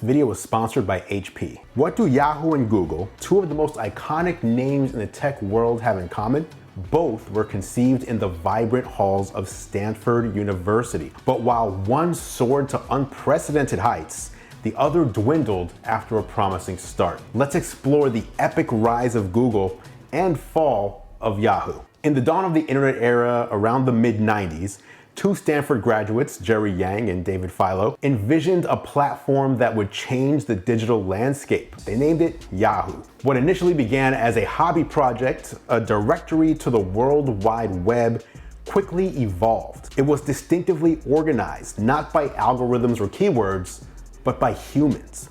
video was sponsored by HP. What do Yahoo and Google, two of the most iconic names in the tech world, have in common? Both were conceived in the vibrant halls of Stanford University. But while one soared to unprecedented heights, the other dwindled after a promising start. Let's explore the epic rise of Google and fall of Yahoo. In the dawn of the internet era around the mid-90s, two Stanford graduates, Jerry Yang and David Philo, envisioned a platform that would change the digital landscape. They named it Yahoo. What initially began as a hobby project, a directory to the World Wide Web, quickly evolved. It was distinctively organized, not by algorithms or keywords, but by humans.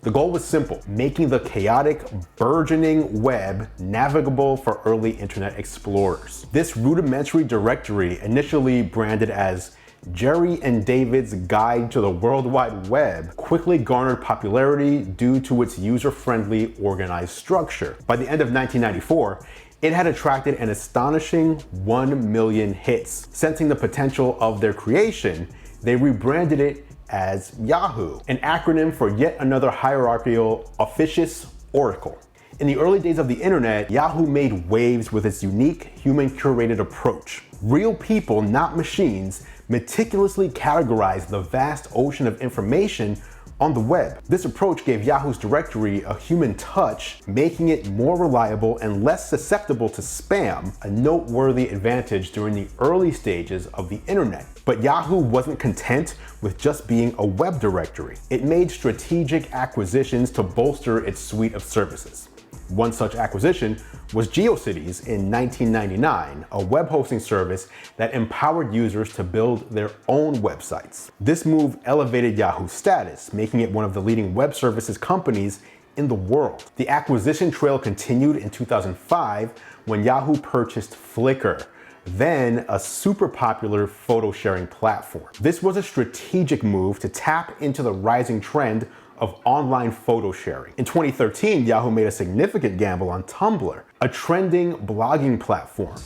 The goal was simple: making the chaotic, burgeoning web navigable for early internet explorers. This rudimentary directory, initially branded as Jerry and David's Guide to the World Wide Web, quickly garnered popularity due to its user-friendly, organized structure. By the end of 1994, it had attracted an astonishing 1 million hits. Sensing the potential of their creation, they rebranded it as Yahoo, an acronym for yet another hierarchical, officious oracle. In the early days of the internet, Yahoo made waves with its unique human-curated approach. Real people, not machines, meticulously categorized the vast ocean of information on the web. This approach gave Yahoo's directory a human touch, making it more reliable and less susceptible to spam, a noteworthy advantage during the early stages of the internet. But Yahoo wasn't content with just being a web directory. It made strategic acquisitions to bolster its suite of services. One such acquisition was GeoCities in 1999, a web hosting service that empowered users to build their own websites. This move elevated Yahoo's status, making it one of the leading web services companies in the world. The acquisition trail continued in 2005 when Yahoo purchased Flickr, then a super popular photo sharing platform. This was a strategic move to tap into the rising trend of online photo sharing. In 2013, Yahoo made a significant gamble on Tumblr, a trending blogging platform.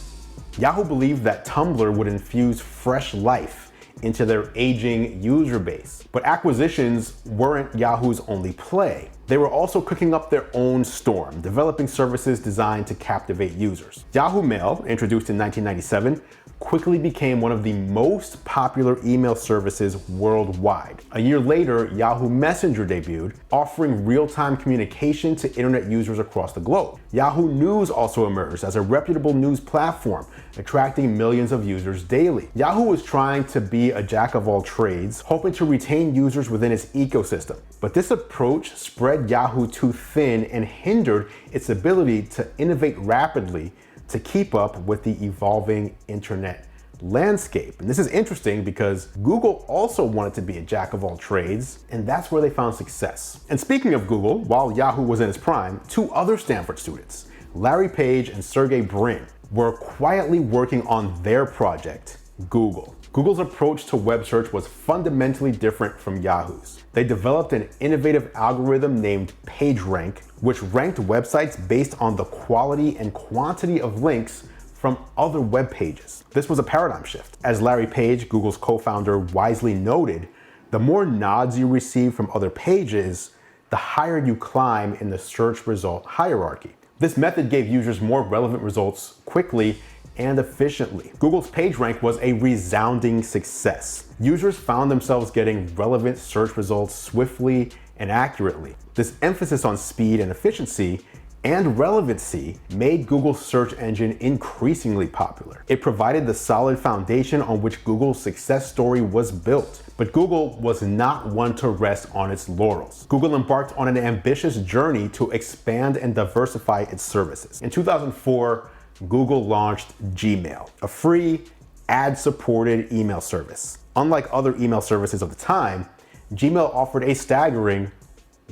Yahoo believed that Tumblr would infuse fresh life into their aging user base. But acquisitions weren't Yahoo's only play. They were also cooking up their own storm, developing services designed to captivate users. Yahoo Mail, introduced in 1997, quickly became one of the most popular email services worldwide. A year later, Yahoo Messenger debuted, offering real-time communication to internet users across the globe. Yahoo News also emerged as a reputable news platform, attracting millions of users daily. Yahoo was trying to be a jack of all trades, hoping to retain users within its ecosystem. But this approach spread Yahoo too thin and hindered its ability to innovate rapidly to keep up with the evolving internet landscape. And this is interesting because Google also wanted to be a jack of all trades, and that's where they found success. And speaking of Google, while Yahoo was in its prime, two other Stanford students, Larry Page and Sergey Brin, were quietly working on their project, Google. Google's approach to web search was fundamentally different from Yahoo's. They developed an innovative algorithm named PageRank, which ranked websites based on the quality and quantity of links from other web pages. This was a paradigm shift. As Larry Page, Google's co-founder, wisely noted, the more nods you receive from other pages, the higher you climb in the search result hierarchy. This method gave users more relevant results quickly and efficiently. Google's PageRank was a resounding success. Users found themselves getting relevant search results swiftly and accurately. This emphasis on speed and efficiency and relevancy made Google's search engine increasingly popular. It provided the solid foundation on which Google's success story was built. But Google was not one to rest on its laurels. Google embarked on an ambitious journey to expand and diversify its services. In 2004, Google launched Gmail, a free, ad-supported email service. Unlike other email services of the time, Gmail offered a staggering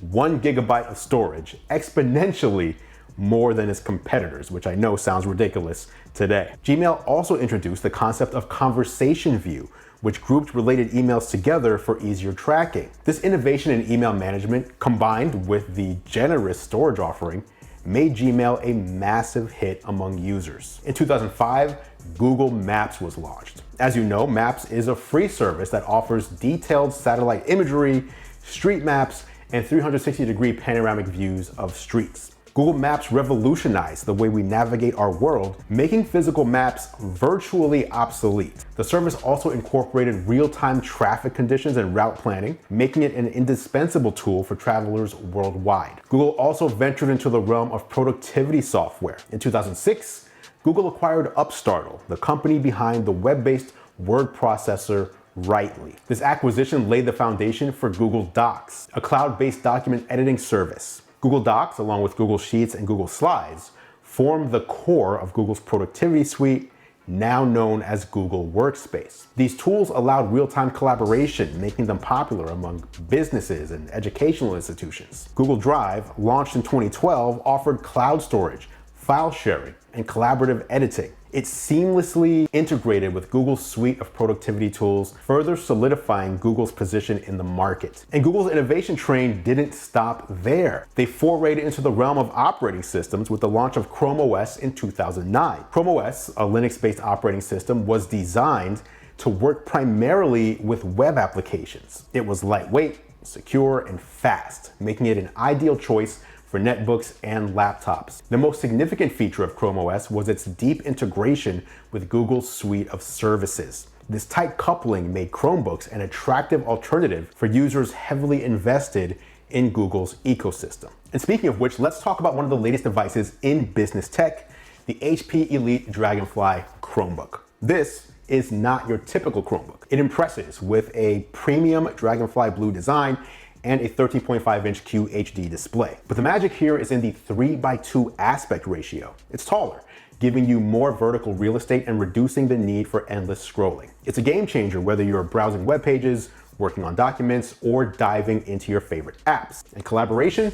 1 gigabyte of storage, exponentially more than its competitors, which I know sounds ridiculous today. Gmail also introduced the concept of conversation view, which grouped related emails together for easier tracking. This innovation in email management, combined with the generous storage offering, made Gmail a massive hit among users. In 2005, Google Maps was launched. As you know, Maps is a free service that offers detailed satellite imagery, street maps, and 360-degree panoramic views of streets. Google Maps revolutionized the way we navigate our world, making physical maps virtually obsolete. The service also incorporated real-time traffic conditions and route planning, making it an indispensable tool for travelers worldwide. Google also ventured into the realm of productivity software. In 2006, Google acquired Upstartle, the company behind the web-based word processor Writely. This acquisition laid the foundation for Google Docs, a cloud-based document editing service. Google Docs, along with Google Sheets and Google Slides, form the core of Google's productivity suite, now known as Google Workspace. These tools allowed real-time collaboration, making them popular among businesses and educational institutions. Google Drive, launched in 2012, offered cloud storage, file sharing, and collaborative editing. It seamlessly integrated with Google's suite of productivity tools, further solidifying Google's position in the market. And Google's innovation train didn't stop there. They forayed into the realm of operating systems with the launch of ChromeOS in 2009. ChromeOS, a Linux-based operating system, was designed to work primarily with web applications. It was lightweight, secure, and fast, making it an ideal choice for netbooks and laptops. The most significant feature of ChromeOS was its deep integration with Google's suite of services. This tight coupling made Chromebooks an attractive alternative for users heavily invested in Google's ecosystem. And speaking of which, let's talk about one of the latest devices in business tech, the HP Elite Dragonfly Chromebook. This is not your typical Chromebook. It impresses with a premium Dragonfly blue design and a 13.5-inch QHD display. But the magic here is in the 3:2 aspect ratio. It's taller, giving you more vertical real estate and reducing the need for endless scrolling. It's a game changer whether you're browsing web pages, working on documents, or diving into your favorite apps. And collaboration,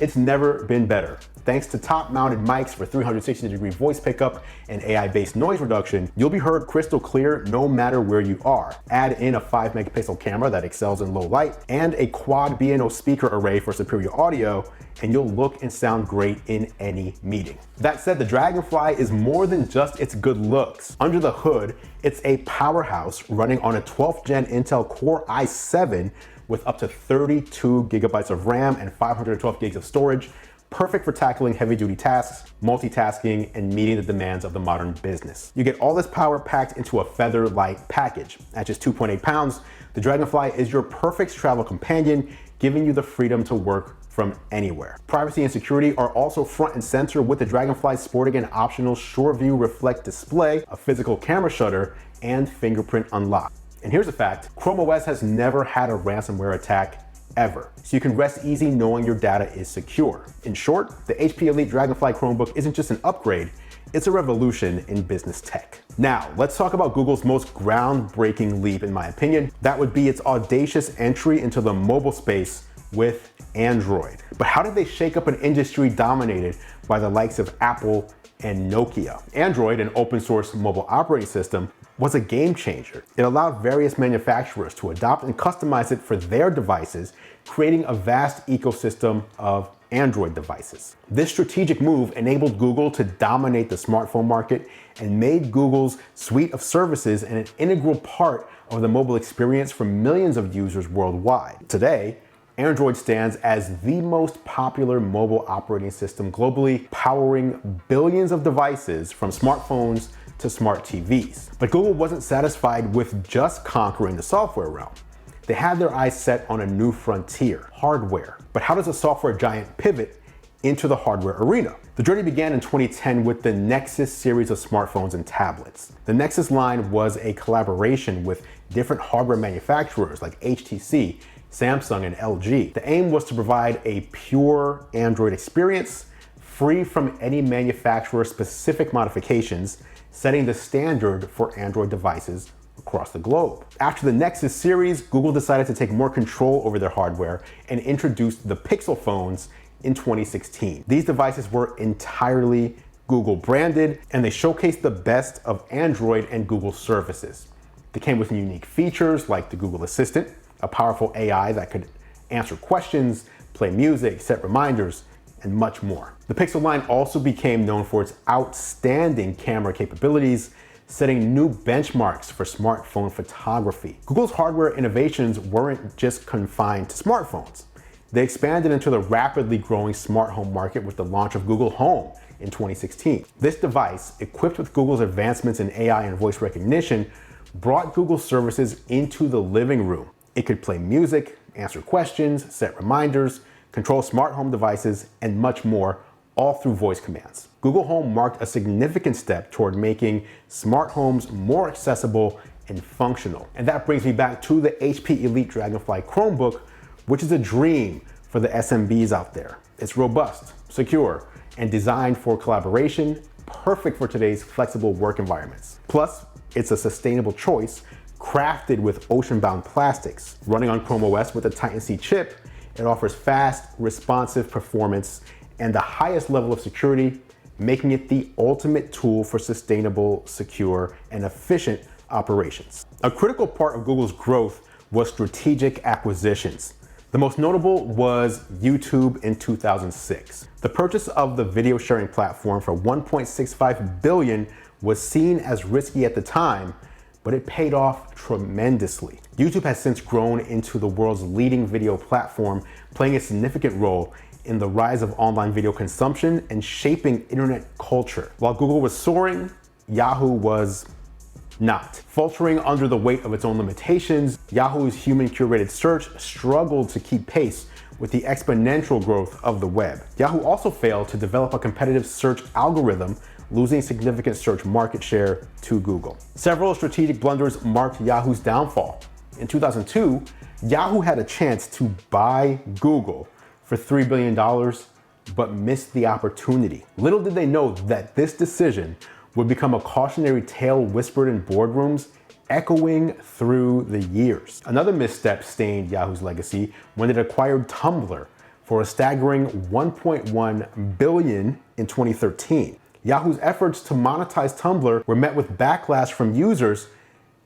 it's never been better. Thanks to top-mounted mics for 360-degree voice pickup and AI-based noise reduction, you'll be heard crystal clear no matter where you are. Add in a 5-megapixel camera that excels in low light and a quad B&O speaker array for superior audio, and you'll look and sound great in any meeting. That said, the Dragonfly is more than just its good looks. Under the hood, it's a powerhouse running on a 12th gen Intel Core i7 with up to 32 gigabytes of RAM and 512 gigs of storage, perfect for tackling heavy-duty tasks, multitasking, and meeting the demands of the modern business. You get all this power packed into a feather-light package. At just 2.8 pounds, the Dragonfly is your perfect travel companion, giving you the freedom to work from anywhere. Privacy and security are also front and center with the Dragonfly sporting an optional SureView Reflect display, a physical camera shutter, and fingerprint unlock. And here's a fact, ChromeOS has never had a ransomware attack ever. So you can rest easy knowing your data is secure. In short, the HP Elite Dragonfly Chromebook isn't just an upgrade, it's a revolution in business tech. Now, let's talk about Google's most groundbreaking leap, in my opinion. That would be its audacious entry into the mobile space with Android. But how did they shake up an industry dominated by the likes of Apple and Nokia? Android, an open source mobile operating system, was a game changer. It allowed various manufacturers to adopt and customize it for their devices, creating a vast ecosystem of Android devices. This strategic move enabled Google to dominate the smartphone market and made Google's suite of services an integral part of the mobile experience for millions of users worldwide. Today, Android stands as the most popular mobile operating system globally, powering billions of devices from smartphones to smart TVs. But Google wasn't satisfied with just conquering the software realm. They had their eyes set on a new frontier, hardware. But how does a software giant pivot into the hardware arena? The journey began in 2010 with the Nexus series of smartphones and tablets. The Nexus line was a collaboration with different hardware manufacturers like HTC, Samsung, and LG. The aim was to provide a pure Android experience, free from any manufacturer-specific modifications, setting the standard for Android devices across the globe. After the Nexus series, Google decided to take more control over their hardware and introduced the Pixel phones in 2016. These devices were entirely Google branded, and they showcased the best of Android and Google services. They came with unique features like the Google Assistant, a powerful AI that could answer questions, play music, set reminders, and much more. The Pixel line also became known for its outstanding camera capabilities, setting new benchmarks for smartphone photography. Google's hardware innovations weren't just confined to smartphones. They expanded into the rapidly growing smart home market with the launch of Google Home in 2016. This device, equipped with Google's advancements in AI and voice recognition, brought Google services into the living room. It could play music, answer questions, set reminders, control smart home devices, and much more, all through voice commands. Google Home marked a significant step toward making smart homes more accessible and functional. And that brings me back to the HP Elite Dragonfly Chromebook, which is a dream for the SMBs out there. It's robust, secure, and designed for collaboration, perfect for today's flexible work environments. Plus, it's a sustainable choice crafted with ocean-bound plastics. Running on ChromeOS with a Titan C chip, it offers fast, responsive performance and the highest level of security, making it the ultimate tool for sustainable, secure, and efficient operations. A critical part of Google's growth was strategic acquisitions. The most notable was YouTube in 2006. The purchase of the video sharing platform for $1.65 billion was seen as risky at the time, but it paid off tremendously. YouTube has since grown into the world's leading video platform, playing a significant role in the rise of online video consumption and shaping internet culture. While Google was soaring, Yahoo was not. Faltering under the weight of its own limitations, Yahoo's human-curated search struggled to keep pace with the exponential growth of the web. Yahoo also failed to develop a competitive search algorithm, losing significant search market share to Google. Several strategic blunders marked Yahoo's downfall. In 2002, Yahoo had a chance to buy Google for $3 billion, but missed the opportunity. Little did they know that this decision would become a cautionary tale whispered in boardrooms, echoing through the years. Another misstep stained Yahoo's legacy when it acquired Tumblr for a staggering $1.1 billion in 2013. Yahoo's efforts to monetize Tumblr were met with backlash from users,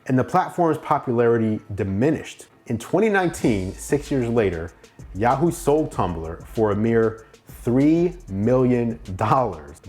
and the platform's popularity diminished. In 2019, 6 years later, Yahoo sold Tumblr for a mere $3 million,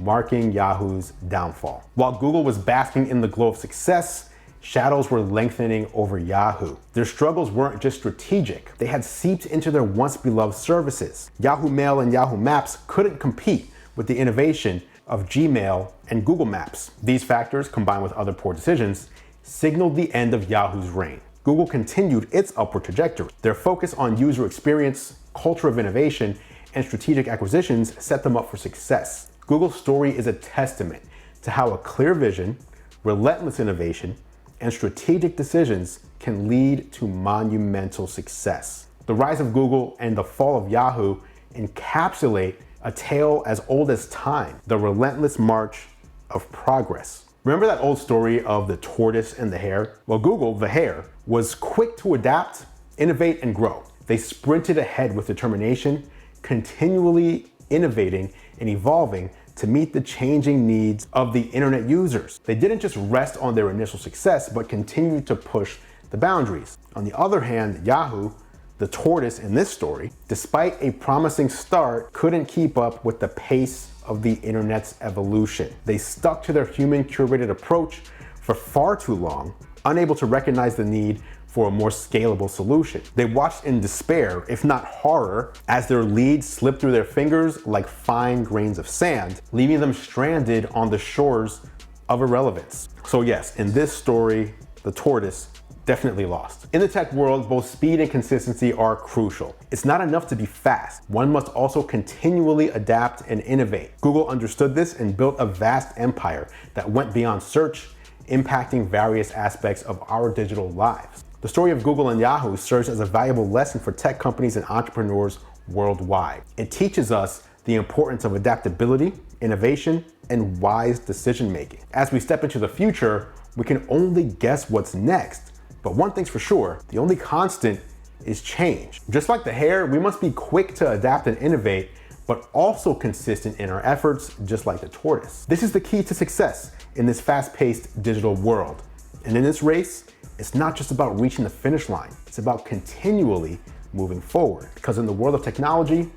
marking Yahoo's downfall. While Google was basking in the glow of success, shadows were lengthening over Yahoo. Their struggles weren't just strategic, they had seeped into their once beloved services. Yahoo Mail and Yahoo Maps couldn't compete with the innovation of Gmail and Google Maps. These factors, combined with other poor decisions, signaled the end of Yahoo's reign. Google continued its upward trajectory. Their focus on user experience, culture of innovation, and strategic acquisitions set them up for success. Google's story is a testament to how a clear vision, relentless innovation, and strategic decisions can lead to monumental success. The rise of Google and the fall of Yahoo encapsulate a tale as old as time, the relentless march of progress. Remember that old story of the tortoise and the hare? Well, Google, the hare, was quick to adapt, innovate, and grow. They sprinted ahead with determination, continually innovating and evolving to meet the changing needs of the internet users. They didn't just rest on their initial success, but continued to push the boundaries. On the other hand, Yahoo, the tortoise in this story, despite a promising start, couldn't keep up with the pace of the internet's evolution. They stuck to their human-curated approach for far too long, unable to recognize the need for a more scalable solution. They watched in despair, if not horror, as their leads slipped through their fingers like fine grains of sand, leaving them stranded on the shores of irrelevance. So yes, in this story, the tortoise definitely lost. In the tech world, both speed and consistency are crucial. It's not enough to be fast. One must also continually adapt and innovate. Google understood this and built a vast empire that went beyond search, impacting various aspects of our digital lives. The story of Google and Yahoo serves as a valuable lesson for tech companies and entrepreneurs worldwide. It teaches us the importance of adaptability, innovation, and wise decision-making. As we step into the future, we can only guess what's next. But one thing's for sure, the only constant is change. Just like the hare, we must be quick to adapt and innovate, but also consistent in our efforts, just like the tortoise. This is the key to success in this fast-paced digital world. And in this race, it's not just about reaching the finish line, it's about continually moving forward. Because in the world of technology,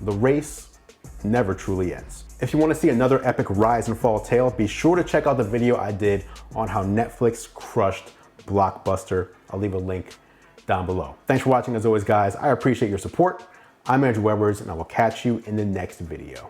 the race never truly ends. If you want to see another epic rise and fall tale, be sure to check out the video I did on how Netflix crushed Blockbuster. I'll leave a link down below. Thanks for watching as always, guys. I appreciate your support. I'm Andrew Edwards, and I will catch you in the next video.